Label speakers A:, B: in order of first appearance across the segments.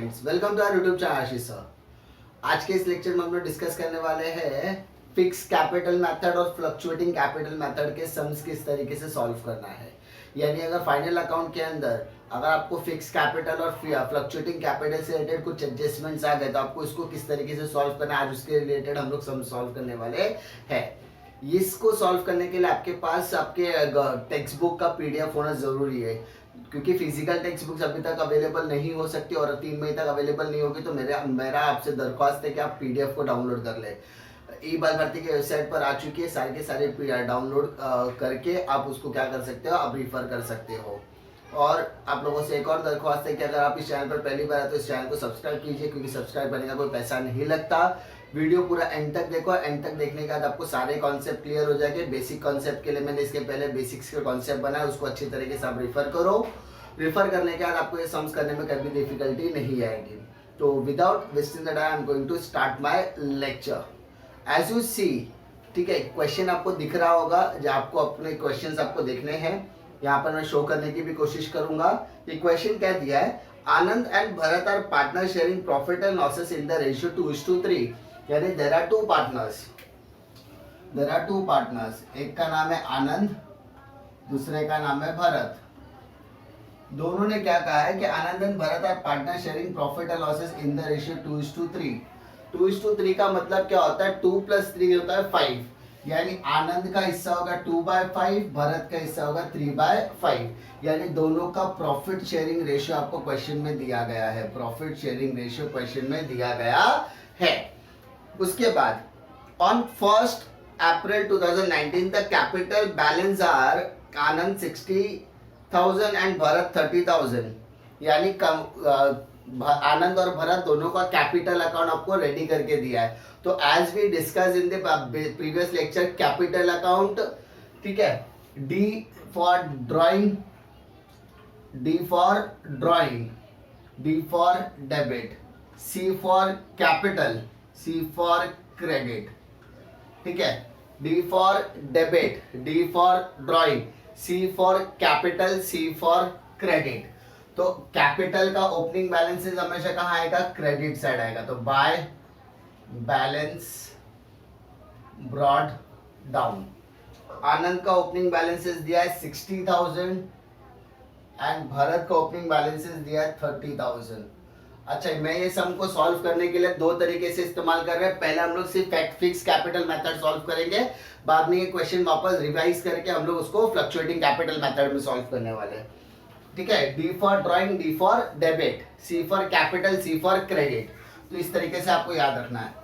A: Friends, welcome to our YouTube channel Ashish sir. आज के इस लेक्चर में हम लोग डिस्कस करने वाले हैं फिक्स कैपिटल मेथड और फ्लक्चुएटिंग कैपिटल मेथड के सम्स किस तरीके से सॉल्व करना है। यानी अगर फाइनल अकाउंट के अंदर अगर आपको फिक्स कैपिटल और फ्लक्चुएटिंग कैपिटल से रिलेटेड कुछ एडजस्टमेंट्स आ गए तो आपको इसको किस तरीके से सॉल्व करना है, आज उसके रिलेटेड हम लोग सम सॉल्व करने वाले हैं। इसको सॉल्व करने के लिए आपके पास आपके टेक्स्ट बुक का पीडीएफ होना जरूरी है, क्योंकि फिजिकल टेक्स्ट बुक्स अभी तक अवेलेबल नहीं हो सकती और 3 मई तक अवेलेबल नहीं होगी। तो मेरा आपसे दरख्वास्त है कि आप पीडीएफ को डाउनलोड कर लें। ई बाल भर्ती की वेबसाइट पर आ चुकी है, सारे के सारे डाउनलोड करके आप उसको क्या कर सकते हो, आप रिफर कर सकते हो। और आप लोगों से एक और दरख्वास्त है कि अगर आप इस चैनल पर पहली बार आए तो इस चैनल को सब्सक्राइब कीजिए, क्योंकि सब्सक्राइब करने का कोई पैसा नहीं लगता। वीडियो पूरा एंड तक देखो, एंड तक देखने के बाद आपको सारे कॉन्सेप्ट क्लियर हो जाएंगे। बेसिक कॉन्सेप्ट के लिए मैंने इसके पहले बेसिक्स के कॉन्सेप्ट बनाया, उसको अच्छी तरीके से आप रिफर करो। रिफर करने के बाद आपको ये सम्स करने में कभी डिफिकल्टी नहीं आएगी। तो without wasting the time I am going to start my lecture. As you see, ठीक है, क्वेश्चन आपको दिख रहा होगा, जो आपको अपने क्वेश्चंस आपको देखने हैं। यहाँ पर मैं शो करने की भी कोशिश करूंगा। ये क्वेश्चन क्या दिया है, Anand and Bharat are partner sharing profit and losses in the ratio 2:3। यानी देयर आर टू पार्टनर्स, एक का नाम है आनंद, दूसरे का नाम है भरत। दोनों ने क्या कहा है कि Anand and Bharat are partner sharing profit and losses in the ratio 2:3। 2:3 का मतलब क्या होता है, 2 + 3 होता है 5। यानी आनंद का हिस्सा होगा 2/5, भरत का हिस्सा होगा 3/5। यानी दोनों का प्रॉफिट शेयरिंग रेशियो आपको क्वेश्चन में दिया गया है। प्रॉफिट शेयरिंग रेशियो क्वेश्चन में दिया गया है। उसके बाद on 1 April 2019 the capital balance are Anand 60,000 and Bharat 30,000। यानी आनंद और भरत दोनों का कैपिटल अकाउंट आपको रेडी करके दिया है। तो as we discuss in the previous lecture, capital account, ठीक है, D for drawing, D for debit, C for capital, C for credit, ठीक है, D for debit, D for drawing, C for capital, C for credit. तो capital का opening balances हमेशा कहाँ आएगा, credit side आएगा। तो by balance brought down, Anand का ओपनिंग बैलेंसेस दिया है 60,000 एंड भरत का ओपनिंग बैलेंसेस दिया है 30,000। अच्छा, मैं ये सम को सॉल्व करने के लिए 2 तरीके से इस्तेमाल कर रहे हैं। पहले हम लोग सिर्फ फिक्स कैपिटल मेथड सॉल्व करेंगे, बाद में ये क्वेश्चन वापस रिवाइज करके हम लोग उसको फ्लक्चुएटिंग कैपिटल मेथड में सॉल्व करने वाले हैं। ठीक है, D for drawing, D for debit, C for capital, C for credit. तो इस तरीके से आपको याद रखना है।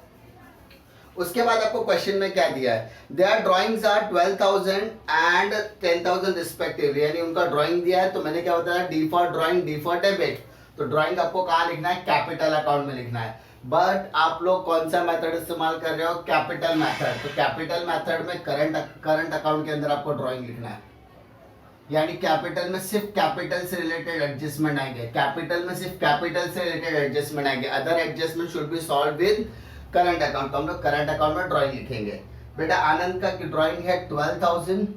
A: उसके बाद आपको क्वेश्चन में क्या दिया है, there drawings are 12,000 and 10,000 respectively. यानी उनका ड्राइंग दिया है, तो मैंने क्या बताया, D for drawing, D for debit. तो ड्राइंग आपको कहाँ लिखना है, कैपिटल अकाउंट में लिखना है। बट आप लोग कौन सा मेथड इस्तेमाल कर रहे हो, कैपिटल मेथड। तो कैपिटल मेथड में करंट अकाउंट के अंदर आपको ड्राइंग लिखना है। यानी कैपिटल में सिर्फ कैपिटल से रिलेटेड एडजस्टमेंट आएंगे, कैपिटल में सिर्फ कैपिटल से रिलेटेड एडजस्टमेंट आएंगे। Other adjustment should be solve with current account. तो हम लोग करंट अकाउंट में ड्राइंग लिखेंगे। बेटा आनंद का ड्राइंग है 12,000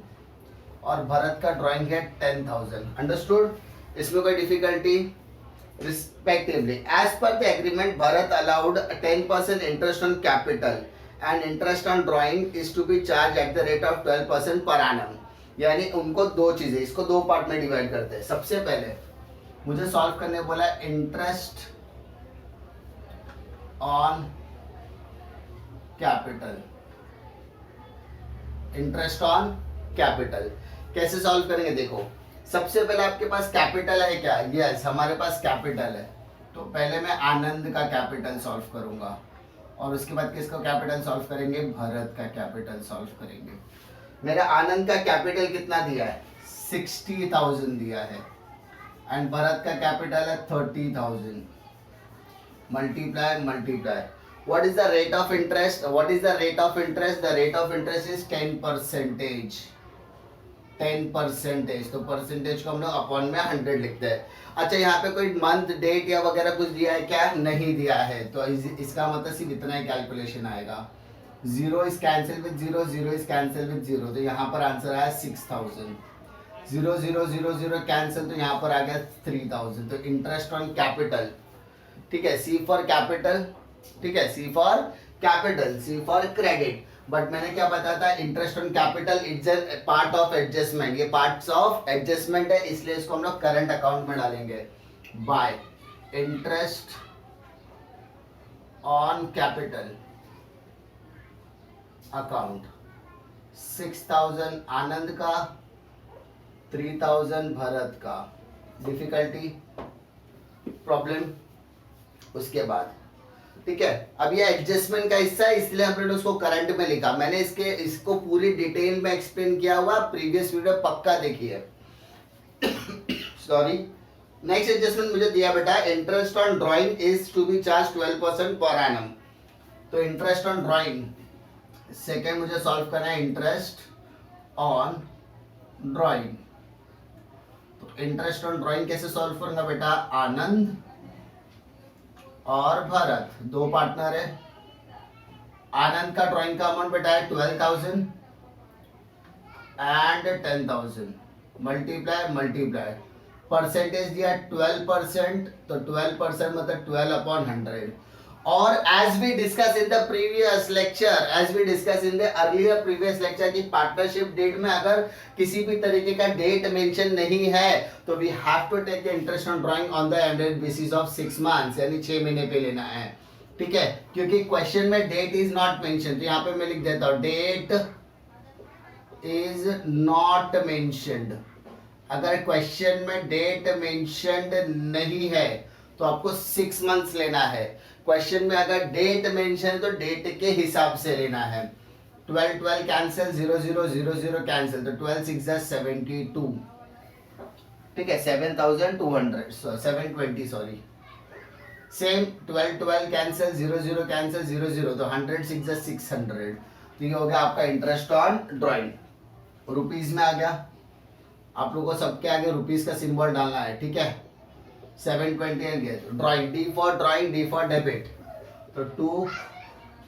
A: और भरत का ड्राइंग है 10,000। अंडरस्टूड, इसमें कोई difficulty. Respectively as per the agreement Bharat allowed 10% interest on capital and interest on drawing is to be charge at the rate of 12% per annum. यानी उनको 2 चीजें, इसको 2 पार्ट में डिवाइड करते हैं। सबसे पहले मुझे सॉल्व करने बोला interest on capital, interest on capital कैसे सॉल्व करेंगे, देखो। सबसे पहले आपके पास कैपिटल है क्या, यस हमारे पास कैपिटल है। तो पहले मैं आनंद का कैपिटल सॉल्व करूंगा और उसके बाद किसका कैपिटल सॉल्व करेंगे, भरत का कैपिटल सॉल्व करेंगे। मेरा आनंद का कैपिटल कितना दिया है, 60,000 दिया है एंड भरत का कैपिटल है 30,000। Multiply what is the rate of interest, what is the rate of interest, the rate of interest is 10%। 10%, तो परसेंटेज को हम लोग अपॉन में 100 लिखते हैं। अच्छा, यहाँ पे कोई मंथ डेट या वगैरह कुछ दिया है क्या, नहीं दिया है। तो इसका मतलब सिर्फ इतना ही कैलकुलेशन आएगा। 0 is cancel with 0, 0 is cancel with 0। तो यहाँ पर आंसर आया 6,000। 0 0 0 0 कैंसिल, तो यहाँ पर आ गया 3,000। तो इंटरेस्ट ऑन कैपिटल ठीक है, सी फॉर कैपिटल, ठीक है, C for capital, C for credit. But मैंने क्या बताया था, interest on capital it's a part of adjustment, ये पार्ट्स ऑफ एडजस्टमेंट है, इसलिए इसको हम लोग करंट अकाउंट में डालेंगे। By interest on capital account 6000 Anand का, 3000 भरत का। डिफिकल्टी, प्रॉब्लम, उसके बाद ठीक है। अब ये एडजस्टमेंट का हिस्सा है, इसलिए हमने उसको करंट में लिखा। मैंने इसको पूरी डिटेल में एक्सप्लेन किया हुआ, प्रीवियस वीडियो पक्का देखिए। सॉरी। नेक्स्ट एडजस्टमेंट मुझे दिया बेटा, interest on drawing is to be charge 12% per annum. तो इंटरेस्ट ऑन ड्राइंग सेकेंड मुझे सॉल्व करना है, इंटरेस्ट ऑन ड्राइंग। तो इंटरेस्ट ऑन ड्राइंग कैसे सॉल्व करूंगा बेटा, आनंद और भरत दो पार्टनर है। आनंद का ड्राइंग का अमाउंट बेटा है 12,000 एंड 10,000, मल्टीप्लाई परसेंटेज दिया 12%, तो 12% मतलब 12/100। और as we discuss in the previous lecture, as we discuss in the earlier previous lecture की पार्टनरशिप डेट में अगर किसी भी तरीके का डेट मेंशन नहीं है तो we have to take the interest on drawing on the ended basis of 6 months, यानी 6 महीने पे लेना है। ठीक है, क्योंकि क्वेश्चन में डेट इज नॉट मेंशन, तो यहाँ पे मैं लिख देता हूँ डेट इज नॉट मेंशन्ड। अगर क्वेश्चन में डेट मेंशन्ड नहीं है तो आपको 6 मंथ्स लेना है। क्वेश्चन में अगर डेट मेंशन तो डेट के हिसाब से लेना है। 12 कैंसिल, 0 कैंसिल, तो 12 6 72, ठीक है, 7,200 सॉरी। सेम 12 कैंसिल, 0 कैंसिल, 0 तो 100 6 600। तो ये हो गया आपका इंटरेस्ट ऑन ड्राइंग। रुपीज में आ गया, आप लोगों को सबके आगे रुपीज का सिंबल डालना है, ठीक है। 720 drawing, D for drawing, D for debit, तो 2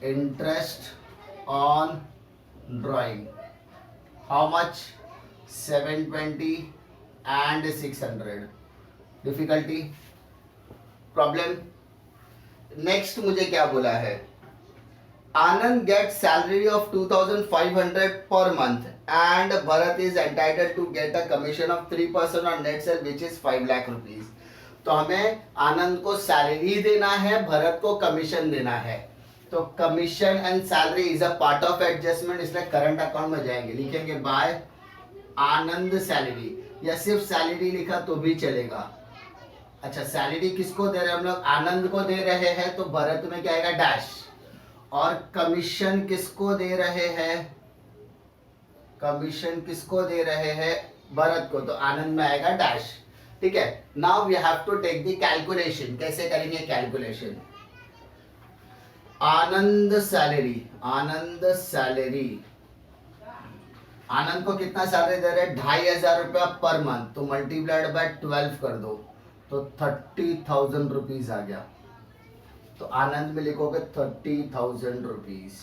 A: interest on drawing, how much, 720 and 600। Difficulty, problem. Next मुझे क्या बोला है, आनंद get salary of 2,500 per month and Bharat is entitled to get a commission of 3% on net sale which is 5 lakh rupees. तो हमें आनंद को salary देना है, भरत को कमीशन देना है। तो commission and salary is a part of adjustment, इसलिए करंट अकाउंट में जाएंगे, लिखेंगे बाय आनंद सैलरी, या सिर्फ सैलरी लिखा तो भी चलेगा। अच्छा, सैलरी किसको दे रहे हैं हम लोग, आनंद को दे रहे हैं, तो भरत में क्या आएगा डैश। और कमीशन किसको दे रहे हैं, कमीशन किसको दे रहे हैं, भरत को, तो आनंद में आएगा डैश। ठीक है, now we have to take the calculation. कैसे करेंगे calculation, Anand salary, Anand salary, Anand को कितना सैलरी दे रहे हैं, 2,500 रुपया पर मंथ, तो मल्टीप्लाइड बाय 12 कर दो, तो 30,000 रुपीज आ गया। तो आनंद में लिखोगे 30,000 रुपीज,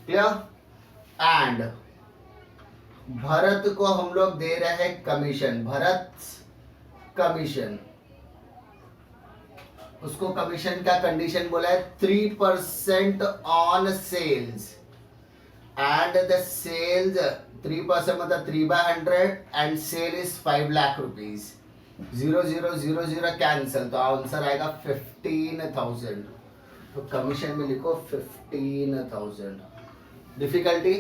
A: क्लियर। एंड भरत को हम लोग दे रहे हैं कमीशन, भरत कमीशन, उसको कमीशन का कंडीशन बोला है 3% on sales, and the sales 3% मतलब 3/100 and sale is 5 lakh rupees. 0 cancel, तो आंसर आएगा 15,000। तो कमीशन में लिखो 15,000। डिफिकल्टी,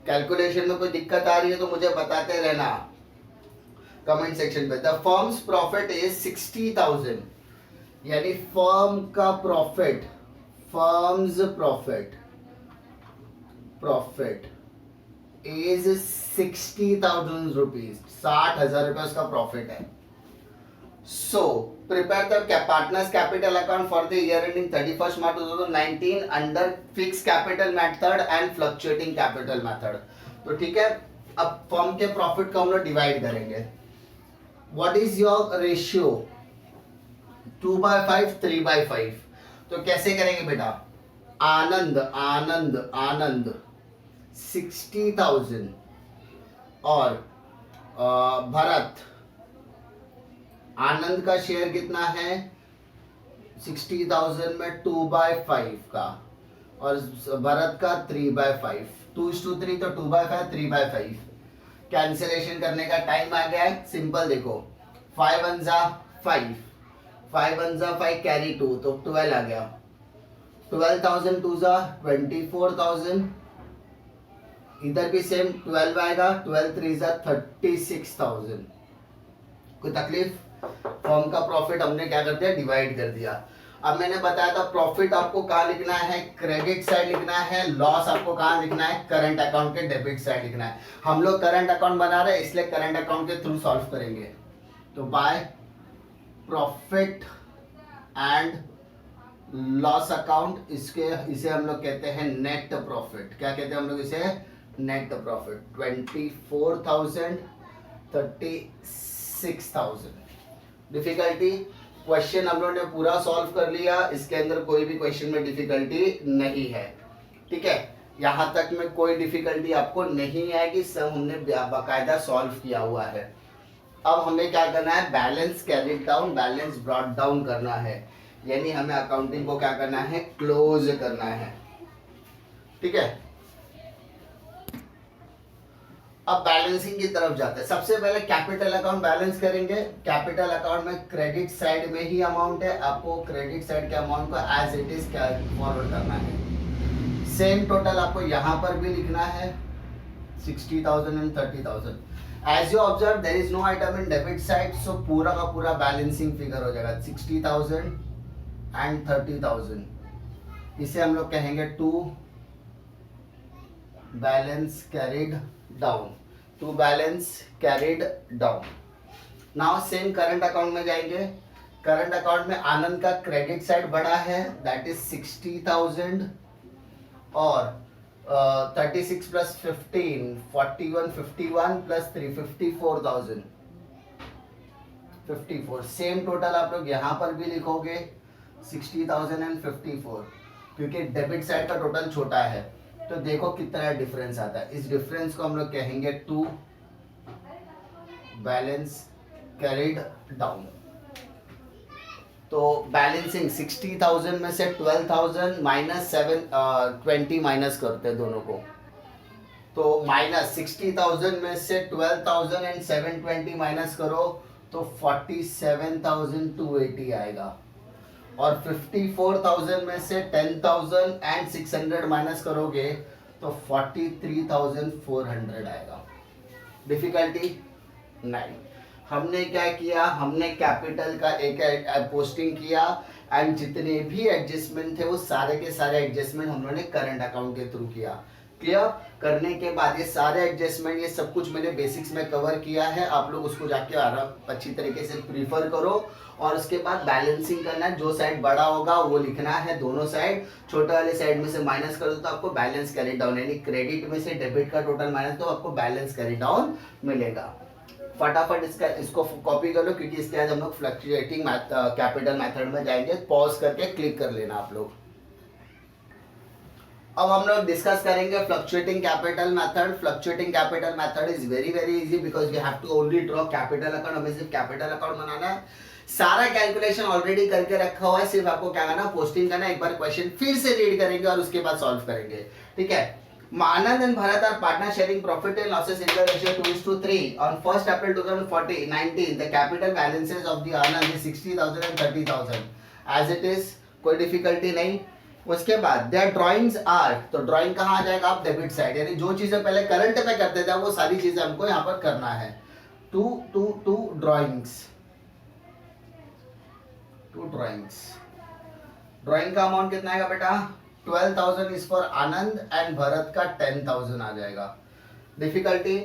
A: कैलकुलेशन में कोई दिक्कत आ रही है तो मुझे बताते रहना कमेंट सेक्शन पे। द फर्म्स प्रॉफिट इज 60,000, यानी फर्म का profit, firms profit is 60,000 rupees, 60,000 रुपए उसका प्रॉफिट है। So prepare the partners capital account for the year ending 31 March 2019 under fix capital method and fluctuating capital method. तो ठीक है, अब फर्म के प्रॉफिट को हम लोग डिवाइड करेंगे। What is your ratio, 2/5 3/5। तो कैसे करेंगे बेटा, आनंद आनंद आनंद 60,000 और भरत, आनंद का शेयर कितना है 60,000 में 2/5 का और भरत का 3/5, 2:3 तो 2/5 3/5। कैंसिलेशन करने का टाइम आ गया है। सिंपल देखो 5 1 जा 5, 5 1 जा 5 कैरी 2 तो 12 आ गया। 12,000 2 जा 24,000, इधर भी सेम 12 आएगा। 12 3 जा 36,000। कोई तकलीफ? फॉर्म का प्रॉफिट हमने क्या कर दिया, डिवाइड कर दिया। अब मैंने बताया था प्रॉफिट आपको कहाँ लिखना है, क्रेडिट साइड लिखना है। लॉस आपको कहाँ लिखना है, करंट अकाउंट के डेबिट साइड लिखना है। हम लोग करंट अकाउंट बना रहे हैं इसलिए करंट अकाउंट के थ्रू सॉल्व करेंगे। तो by profit and loss account, इसे हम लोग कहते हैं नेट प्रॉफिट। क्या कहते हैं हम लोग इसे, नेट प्रॉफिट। 24,000 36,000। डिफिकल्टी, क्वेश्चन हम लोगों ने पूरा सॉल्व कर लिया, इसके अंदर कोई भी क्वेश्चन में डिफिकल्टी नहीं है। ठीक है, यहाँ तक में कोई डिफिकल्टी आपको नहीं आएगी, सब हमने बाकायदा सॉल्व किया हुआ है। अब हमें क्या करना है, balance carried down, balance brought down करना है, यानी हमें अकाउंटिंग को क्या करना है, क्लोज करना है। ठीक है, अब बैलेंसिंग की तरफ जाते हैं। सबसे पहले कैपिटल अकाउंट बैलेंस करेंगे। कैपिटल अकाउंट में क्रेडिट साइड में ही अमाउंट है, आपको क्रेडिट साइड के अमाउंट को एज इट इज फॉरवर्ड करना है। सेम टोटल आपको यहाँ पर भी लिखना है, 60,000 and 30,000। As you observe there is no item in debit side, so पूरा का पूरा बैलेंसिंग फिगर हो जाएगा 60,000 एंड 30,000। इसे हम लोग कहेंगे to balance carried down, to balance carried down. Now same current account में जाएंगे। करंट अकाउंट में आनंद का क्रेडिट साइड बड़ा है, दैट इज 60,000 और 36 प्लस 15 41, 51 प्लस 3 54,000 54। सेम टोटल आप लोग यहाँ पर भी लिखोगे 60,000 एंड 54, क्योंकि डेबिट साइड का टोटल छोटा है। तो देखो कितना डिफरेंस आता है, इस डिफरेंस को हम लोग कहेंगे टू बैलेंस कैरिड डाउन। तो बैलेंसिंग 60,000 में से 12,000 माइनस 20 माइनस करते हैं दोनों को, तो माइनस 60,000 में से 12,000 एंड 720 माइनस करो तो 47,280 आएगा। और 54,000 में से 10,000 एंड 600 माइनस करोगे तो 43,400 आएगा। डिफिकल्टी नहीं। हमने क्या किया, हमने कैपिटल का एक पोस्टिंग किया एंड जितने भी एडजस्टमेंट थे वो सारे के सारे एडजस्टमेंट हम लोगों ने करंट अकाउंट के थ्रू किया। क्लियर करने के बाद ये सारे एडजस्टमेंट, ये सब कुछ मैंने बेसिक्स में कवर किया है, आप लोग उसको जाके अच्छी तरीके से प्रीफर करो। और उसके बाद बैलेंसिंग करना है, जो साइड बड़ा होगा वो लिखना है, दोनों साइड। छोटे वाले साइड में से माइनस कर दो तो आपको बैलेंस कैरी डाउन, यानी क्रेडिट में से डेबिट का टोटल माइनस तो आपको बैलेंस कैरी डाउन मिलेगा। फटाफट इसको कॉपी कर लो, क्योंकि इसके बाद हम लोग फ्लक्चुएटिंग कैपिटल मेथड में जाएंगे। पॉज करके क्लिक कर लेना आप लोग। अब हम लोग डिस्कस करेंगे fluctuating capital method. Fluctuating capital method is very very easy because we have to only draw capital account. हमें सिर्फ कैपिटल अकाउंट बनाना है, सारा कैलकुलेशन ऑलरेडी करके रखा हुआ है, सिर्फ आपको क्या करना, पोस्टिंग करना। एक बार क्वेश्चन फिर से रीड करेंगे और उसके बाद सॉल्व करेंगे। ठीक है, Anand and Bharat are partner sharing profit and losses in the ratio 2:3. On 1st April 2019, the capital balances of the Anand is 60,000 and 30,000. As it is, कोई डिफिकल्टी नहीं। उसके बाद their drawings are, तो drawing कहाँ आ जाएगा, आप debit side, यानी जो चीजें पहले करंट पे करते थे वो सारी चीजें हमको यहाँ पर करना है। टू ड्राइंग्स, ड्राइंग का अमाउंट कितना आएगा बेटा, 12,000 is for Anand and Bharat का 10,000 आ जाएगा। Difficulty,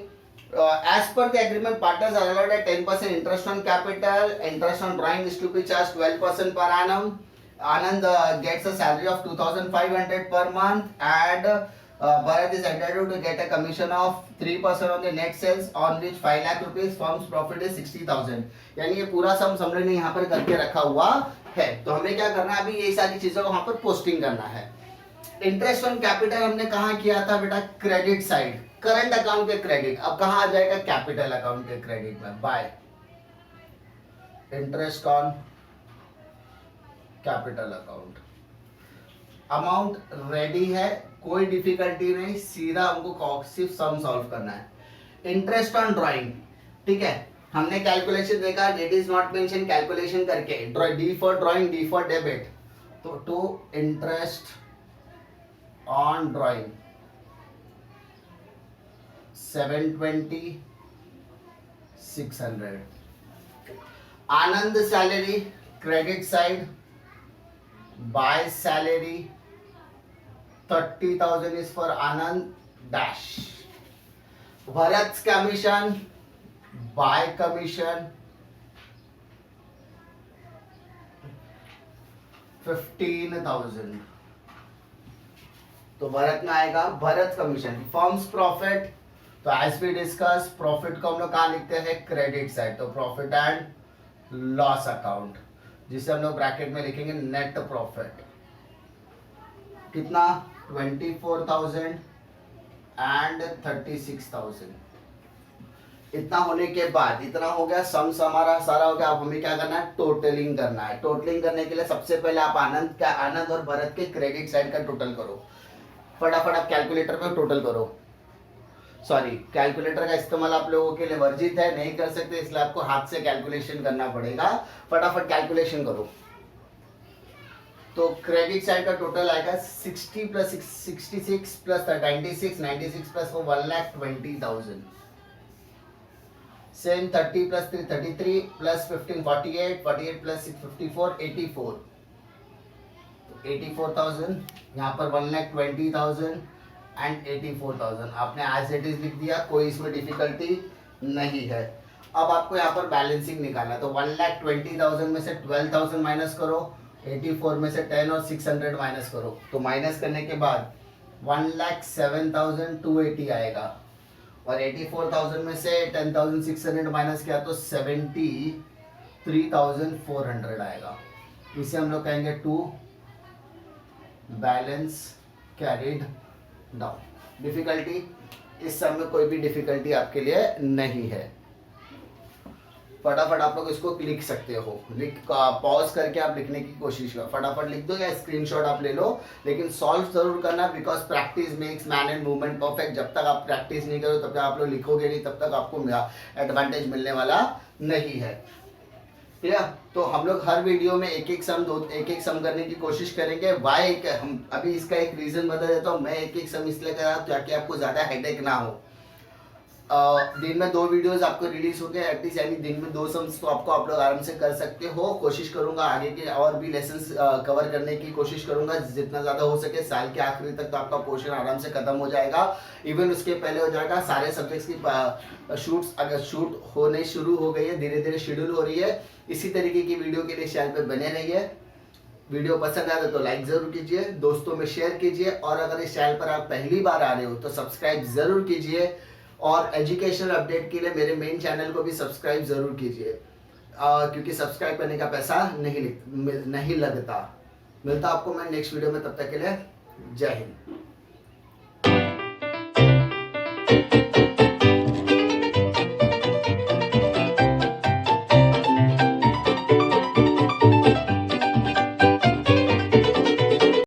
A: as per the agreement, partners are allowed at 10% interest on capital. Interest on drawing is to be charged 12% per annum. Anand gets a salary of 2,500 per month and Bharat is entitled to get a commission of 3% on the net sales on which 5 lakh rupees. Firm's profit is 60,000. यानी ये पूरा सम हमने यहाँ पर करके रखा हुआ है। तो हमें क्या करना है, अभी ये सारी चीजों को वहाँ पर पोस्टिंग करना है। इंटरेस्ट ऑन कैपिटल हमने कहाँ किया था बेटा, क्रेडिट साइड, करंट अकाउंट के क्रेडिट। अब कहाँ आ जाएगा, कैपिटल अकाउंट के क्रेडिट में। Bye interest on capital account. Amount ready है, कोई डिफिकल्टी नहीं, सीधा हमको सिर्फ सम सॉल्व करना है। इंटरेस्ट ऑन ड्राइंग, ठीक है, हमने कैलकुलेशन देखा, it is not mention calculation करके, D for drawing, D for debit, तो to interest on drawing 720 600। Anand salary credit side, by salary 30,000 is for Anand dash। Bharat's commission, buy commission 15,000। तो भरत में आएगा Bharat commission. Firms profit, तो as we discuss profit को हम लोग कहाँ लिखते हैं, क्रेडिट साइड, तो प्रॉफिट एंड लॉस अकाउंट, जिसे हम लोग ब्रैकेट में लिखेंगे नेट प्रॉफिट। कितना, 24,000 एंड 36,000। इतना होने के बाद, इतना हो गया, सम्स हमारा सारा हो गया। अब हमें क्या करना है, टोटलिंग करना है। टोटलिंग करने के लिए सबसे पहले आप आनंद और भरत के क्रेडिट साइड का टोटल करो। फटाफट आप कैलकुलेटर पे टोटल करो। सॉरी, कैलकुलेटर का इस्तेमाल आप लोगों के लिए वर्जित है, नहीं कर सकते, इसलिए आपको हाथ से कैलकुलेशन करना पड़ेगा। फटाफट कैलकुलेशन करो। तो क्रेडिट साइड का टोटल आएगा 60 plus 66 plus 96 plus 1,20,000। Same 30 plus 3 33 plus 15 48 plus 6 54 84। 84,000, यहाँ पर 1,20,000 एंड 84,000 आपने एज इट इज लिख दिया, कोई इसमें डिफिकल्टी नहीं है। अब आपको यहाँ पर बैलेंसिंग निकालना है, तो 1,20,000 में से 12,000 माइनस करो, 84 में से 10 और 600 माइनस करो, तो माइनस करने के बाद 1,07,280 आएगा, और 84,000 में से 10,600 माइनस किया तो 73,400 आएगा। इसे हम लोग कहेंगे to balance carried down. Difficulty, इस सब में कोई भी डिफिकल्टी आपके लिए नहीं है। फटाफट आप लोग इसको लिख सकते हो, पॉज करके आप लिखने की कोशिश करो, फटाफट लिख दो या स्क्रीनशॉट आप ले लो, लेकिन सॉल्व जरूर करना, because practice makes man and movement perfect. जब तक आप प्रैक्टिस नहीं करो, तब तक आप लोग लिखोगे नहीं, तब तक आपको एडवांटेज मिलने वाला नहीं है। ठीक है, तो हम लोग हर वीडियो में एक एक सम करने की कोशिश करेंगे। वाई, हम अभी इसका एक रीजन बता देता हूँ, मैं एक एक सम इसलिए कर रहा हूँ ताकि आपको ज्यादा हेडेक ना हो। दिन में 2 वीडियोस आपको रिलीज हो गए एटलीस्ट, यानी दिन में 2 सम्स तो आपको आप लोग आराम से कर सकते हो। कोशिश करूंगा आगे के और भी लेसन्स कवर करने की कोशिश करूंगा जितना ज़्यादा हो सके। साल के आखिरी तक तो आपका पोर्शन आराम से खत्म हो जाएगा, इवन उसके पहले हो जाएगा। सारे सब्जेक्ट्स की शूट्स अगर शूट होने शुरू हो गई है, धीरे धीरे शेड्यूल हो रही है। इसी तरीके की वीडियो के लिए चैनल पर बने रहिए। वीडियो पसंद आए तो लाइक जरूर कीजिए, दोस्तों में शेयर कीजिए, और अगर इस चैनल पर आप पहली बार आ रहे हो तो सब्सक्राइब जरूर कीजिए, और एजुकेशनल अपडेट के लिए मेरे मेन चैनल को भी सब्सक्राइब जरूर कीजिए, क्योंकि सब्सक्राइब करने का पैसा नहीं लगता। मिलता आपको मैं नेक्स्ट वीडियो में, तब तक के लिए जय हिंद।